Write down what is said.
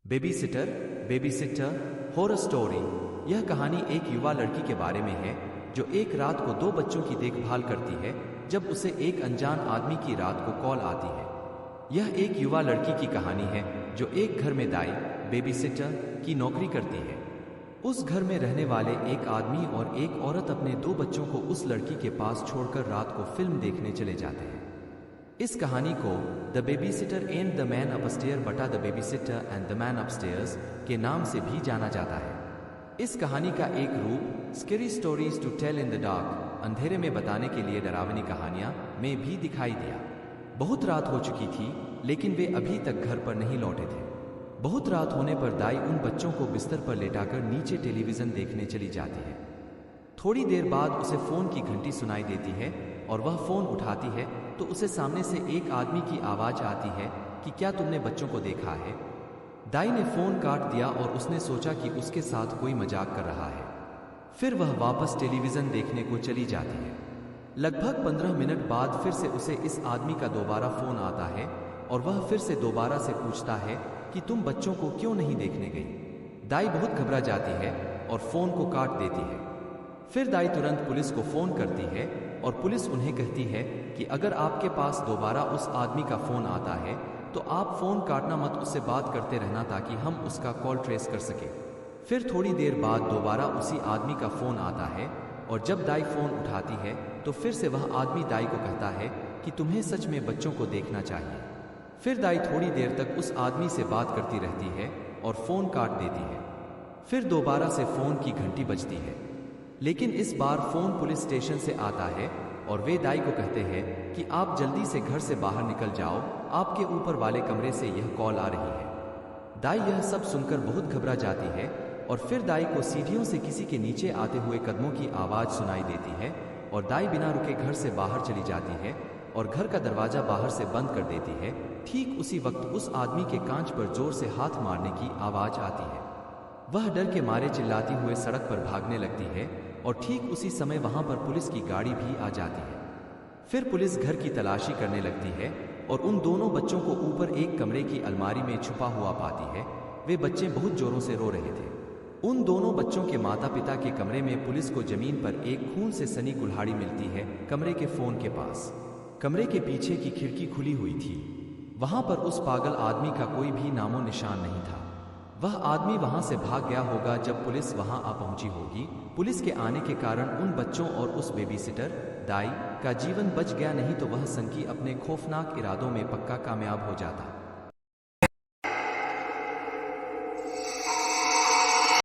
Babysitter, babysitter, horror story. यह कहानी एक युवा लड़की के बारे में है जो एक रात को दो बच्चों की देखभाल करती है जब उसे एक अनजान आदमी की रात को कॉल आती है। यह एक युवा लड़की की कहानी है जो एक घर में दाई, बेबीसिटर की नौकरी करती है। उस घर में रहने वाले एक आदमी और एक औरत अपने दो बच्चों को उस लड़की के पास छोड़कर रात को फिल्म देखने चले जाते हैं। इस कहानी को the babysitter and the man upstair बटा the babysitter and the man upstairs के नाम से भी जाना जाता है। इस कहानी का एक रूप scary stories to tell in the dark, अंधेरे में बताने के लिए डरावनी कहानियां में भी दिखाई दिया। बहुत रात हो चुकी थी लेकिन वे अभी तक घर पर नहीं लौटे थे। बहुत रात होने पर दाई उन बच्चों को बिस्तर पर लेटाकर नीचे टेलीविजन देखने चली जाती है। थोड़ी देर बाद उसे फोन की घंटी सुनाई देती है और वह फोन उठाती है तो उसे सामने से एक आदमी की आवाज आती है कि क्या तुमने बच्चों को देखा है। दाई ने फोन काट दिया और उसने सोचा कि उसके साथ कोई मजाक कर रहा है। फिर वह वापस टेलीविजन देखने को चली जाती है। लगभग 15 मिनट बाद फिर से उसे इस आदमी का दोबारा फोन आता है और वह फिर से दोबारा से पूछता है कि तुम बच्चों को क्यों नहीं देखने गई। दाई बहुत घबरा जाती है और फोन को काट देती है। फिर दाई तुरंत पुलिस को फोन करती है और पुलिस उन्हें कहती है कि अगर आपके पास दोबारा उस आदमी का फोन आता है तो आप फोन काटना मत, उससे बात करते रहना ताकि हम उसका कॉल ट्रेस कर सकें। फिर थोड़ी देर बाद दोबारा उसी आदमी का फोन आता है और जब दाई फोन उठाती है तो फिर से वह आदमी दाई को कहता है कि तुम्हें सच में बच्चों को देखना चाहिए। फिर दाई थोड़ी देर तक उस आदमी से बात करती रहती है और फोन काट देती है। फिर दोबारा से फोन की घंटी बजती है लेकिन इस बार फोन पुलिस स्टेशन से आता है और वे दाई को कहते हैं कि आप जल्दी से घर से बाहर निकल जाओ, आपके ऊपर वाले कमरे से यह कॉल आ रही है। दाई यह सब सुनकर बहुत घबरा जाती है और फिर दाई को सीढ़ियों से किसी के नीचे आते हुए कदमों की आवाज सुनाई देती है और दाई बिना रुके घर से बाहर चली जाती है और घर का दरवाजा बाहर से बंद कर देती है। ठीक उसी वक्त उस आदमी के कांच पर जोर से हाथ मारने की आवाज आती है। वह डर के मारे चिल्लाती हुए सड़क पर भागने लगती है और ठीक उसी समय वहां पर पुलिस की गाड़ी भी आ जाती है। फिर पुलिस घर की तलाशी करने लगती है और उन दोनों बच्चों को ऊपर एक कमरे की अलमारी में छुपा हुआ पाती है। वे बच्चे बहुत जोरों से रो रहे थे। उन दोनों बच्चों के माता पिता के कमरे में पुलिस को जमीन पर एक खून से सनी कुल्हाड़ी मिलती है कमरे के फोन के पास। कमरे के पीछे की खिड़की खुली हुई थी। वहां पर उस पागल आदमी का कोई भी नामो निशान नहीं था। वह आदमी वहां से भाग गया होगा जब पुलिस वहां आ पहुंची होगी। पुलिस के आने के कारण उन बच्चों और उस बेबीसिटर दाई का जीवन बच गया, नहीं तो वह संकी अपने खौफनाक इरादों में पक्का कामयाब हो जाता।